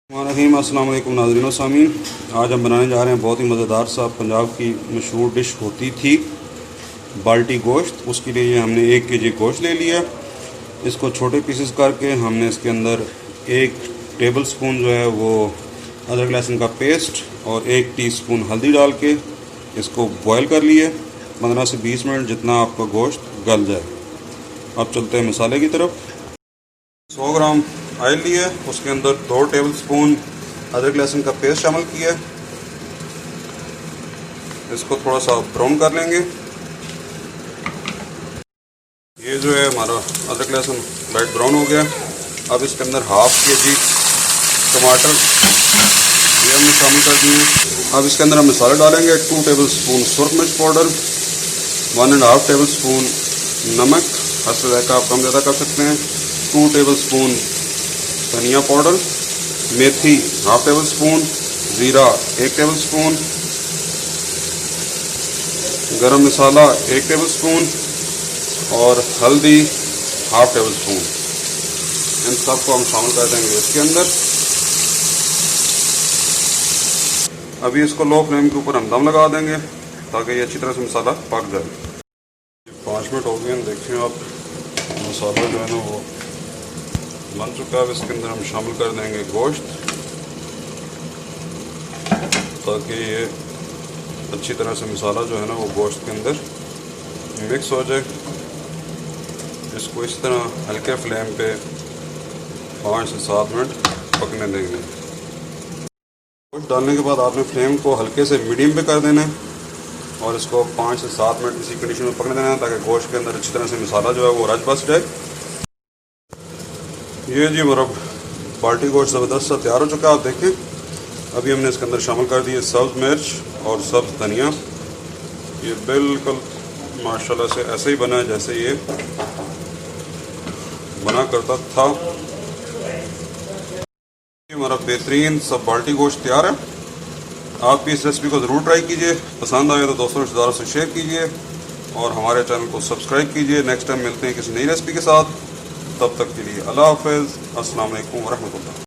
रहीम अस्सलाम वालेकुम नाज़रीन व सामीन। आज हम बनाने जा रहे हैं बहुत ही मज़ेदार सा पंजाब की मशहूर डिश होती थी बाल्टी गोश्त। उसके लिए हमने 1 केजी गोश्त ले लिया। इसको छोटे पीसेस करके हमने इसके अंदर 1 टेबल स्पून जो है वो अदरक लहसुन का पेस्ट और 1 टीस्पून हल्दी डाल के इसको बॉयल कर लिए 15 से 20 मिनट, जितना आपका गोश्त गल जाए। अब चलते हैं मसाले की तरफ। 100 ग्राम ऑयल लिए, उसके अंदर 2 टेबल स्पून अदरक लहसुन का पेस्ट शामिल किया। इसको थोड़ा सा ब्राउन कर लेंगे। ये जो है हमारा अदरक लहसुन लाइट ब्राउन हो गया। अब इसके अंदर ½ केजी टमाटर ये हमने शामिल कर दिए। अब इसके अंदर हम मसाले डालेंगे। 2 टेबल स्पून सुरख मिर्च पाउडर, 1½ टेबल स्पून नमक, हस्ब जायका आप कम ज़्यादा कर सकते हैं, 2 टेबल स्पून धनिया पाउडर, मेथी ½ टेबल स्पून, ज़ीरा 1 टेबल स्पून, गरम मसाला 1 टेबल स्पून और हल्दी ½ टेबल स्पून। इन सबको हम शामिल कर देंगे इसके अंदर। अभी इसको लो फ्लेम के ऊपर हम दम लगा देंगे ताकि ये अच्छी तरह से मसाला पक जाए। 5 मिनट हो गए हैं, देखिए आप मसाला जो है ना वो बन चुका है। अब इसके अंदर हम शामिल कर देंगे गोश्त ताकि ये अच्छी तरह से मसाला जो है ना वो गोश्त के अंदर मिक्स हो जाए। इसको इस तरह हल्के फ्लेम पे 5 से 7 मिनट पकने देंगे। गोश्त डालने के बाद आपने फ्लेम को हल्के से मीडियम पे कर देना है और इसको 5 से 7 मिनट इसी कंडीशन में पकने देना है ताकि गोश्त के अंदर अच्छी तरह से मसाला जो है वो रच बस जाए। ये जी हमारा बाल्टी गोश्त ज़बरदस्त सा तैयार हो चुका है, आप देखें। अभी हमने इसके अंदर शामिल कर दिए सब्ज़ मिर्च और सब्ज़ धनिया। ये बिल्कुल माशाल्लाह से ऐसे ही बना है जैसे ये बना करता था। ये हमारा बेहतरीन सब बाल्टी गोश्त तैयार है। आप भी इस रेसिपी को ज़रूर ट्राई कीजिए। पसंद आए तो दोस्तों रिश्तेदारों से शेयर कीजिए और हमारे चैनल को सब्सक्राइब कीजिए। नेक्स्ट टाइम मिलते हैं किसी नई रेसिपी के साथ। तब तक के लिए अल्लाह हाफ़िज़। अस्सलाम वालेकुम व रहमतुल्लाह।